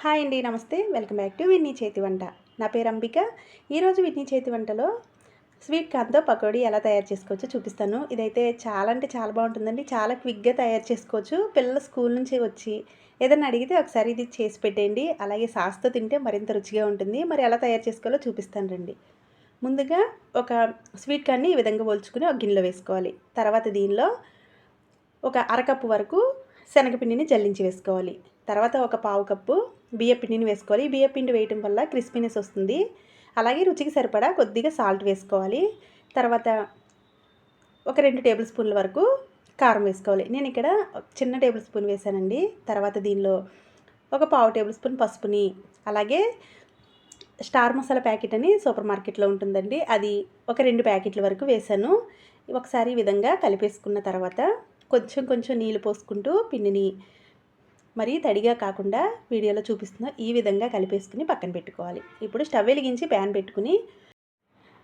Hi అండి, నమస్తే. Welcome back to Winnie చేతి వంట. నా పేరు అంబిక. ఈరోజు విన్నీ చేతి వంటలో స్వీట్ కార్న్తో పకోడీ ఎలా తయారు చేసుకోవచ్చో చూపిస్తాను. ఇదైతే చాలా అంటే చాలా బాగుంటుందండి. చాలా క్విక్గా తయారు చేసుకోవచ్చు. పిల్లలు స్కూల్ నుంచి వచ్చి ఏదైనా అడిగితే ఒకసారి ఇది చేసి పెట్టేయండి. అలాగే సాస్తో తింటే మరింత రుచిగా ఉంటుంది. మరి ఎలా తయారు చేసుకోవాలో చూపిస్తాను రండి. ముందుగా ఒక స్వీట్ కార్న్ని ఈ విధంగా ఒలుచుకుని ఒక గిన్నెలో వేసుకోవాలి. తర్వాత దీనిలో ఒక అరకప్పు వరకు శనగపిండిని జల్లించి వేసుకోవాలి. తర్వాత ఒక పావు కప్పు బియ్యపిండిని వేసుకోవాలి. బియ్యపిండి వేయటం వల్ల క్రిస్పీనెస్ వస్తుంది. అలాగే రుచికి సరిపడా కొద్దిగా సాల్ట్ వేసుకోవాలి. తర్వాత ఒక 2 టేబుల్ స్పూన్ల వరకు కారం వేసుకోవాలి. నేను ఇక్కడ చిన్న టేబుల్ స్పూన్ వేసానండి. తర్వాత దీనిలో ఒక పావు టేబుల్ స్పూన్ పసుపుని, అలాగే స్టార్ మసాలా ప్యాకెట్ అని సూపర్ మార్కెట్లో ఉంటుందండి, అది ఒక 2 ప్యాకెట్ల వరకు వేసాను. ఒకసారి ఈ విధంగా కలిపేసుకున్న తర్వాత కొంచెం కొంచెం నీళ్ళు పోసుకుంటూ పిండిని మరీ తడిగా కాకుండా వీడియోలో చూపిస్తున్న ఈ విధంగా కలిపేసుకుని పక్కన పెట్టుకోవాలి. ఇప్పుడు స్టవ్ వెలిగించి ప్యాన్ పెట్టుకుని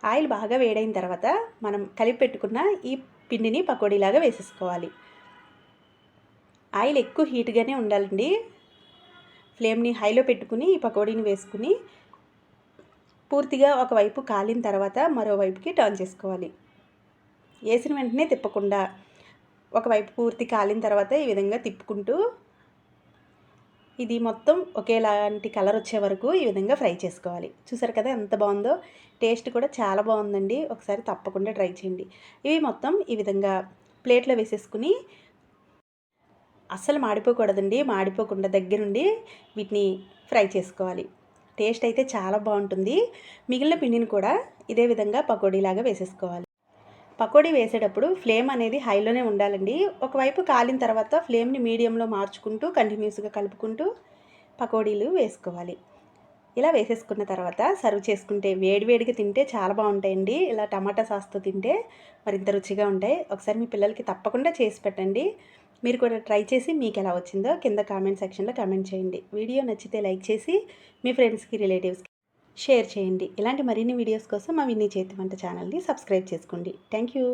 ఆయిల్ బాగా వేడైన తర్వాత మనం కలిపి పెట్టుకున్న ఈ పిండిని పకోడీలాగా వేసేసుకోవాలి. ఆయిల్ ఎక్కువ హీట్గానే ఉండాలండి. ఫ్లేమ్ని హైలో పెట్టుకుని ఈ పకోడీని వేసుకుని పూర్తిగా ఒకవైపు కాలిన తర్వాత మరోవైపుకి టర్న్ చేసుకోవాలి. వేసిన వెంటనే తిప్పకుండా ఒకవైపు పూర్తి కాలిన తర్వాత ఈ విధంగా తిప్పుకుంటూ ఇది మొత్తం ఒకేలాంటి కలర్ వచ్చే వరకు ఈ విధంగా ఫ్రై చేసుకోవాలి. చూసారు కదా ఎంత బాగుందో. టేస్ట్ కూడా చాలా బాగుందండి. ఒకసారి తప్పకుండా ట్రై చేయండి. ఇవి మొత్తం ఈ విధంగా ప్లేట్లో వేసేసుకుని అస్సలు మాడిపోకూడదండి. మాడిపోకుండా దగ్గరుండి వీటిని ఫ్రై చేసుకోవాలి. టేస్ట్ అయితే చాలా బాగుంటుంది. మిగిలిన పిండిని కూడా ఇదే విధంగా పకోడీలాగా వేసేసుకోవాలి. పకోడీ వేసేటప్పుడు ఫ్లేమ్ అనేది హైలోనే ఉండాలండి. ఒకవైపు కాలిన తర్వాత ఫ్లేమ్ని మీడియంలో మార్చుకుంటూ కంటిన్యూస్గా కలుపుకుంటూ పకోడీలు వేసుకోవాలి. ఇలా వేసేసుకున్న తర్వాత సర్వ్ చేసుకుంటే వేడివేడిగా తింటే చాలా బాగుంటాయండి. ఇలా టమాటా సాస్తో తింటే మరింత రుచిగా ఉంటాయి. ఒకసారి మీ పిల్లలకి తప్పకుండా చేసి పెట్టండి. మీరు కూడా ట్రై చేసి మీకు ఎలా వచ్చిందో కింద కామెంట్ సెక్షన్లో కామెంట్ చేయండి. వీడియో నచ్చితే లైక్ చేసి మీ ఫ్రెండ్స్కి, రిలేటివ్స్కి షేర్ చేయండి. ఇలాంటి మరిన్ని వీడియోస్ కోసం మా విన్నీ చేతి వంట ఛానల్ని సబ్స్క్రైబ్ చేసుకోండి. Thank you.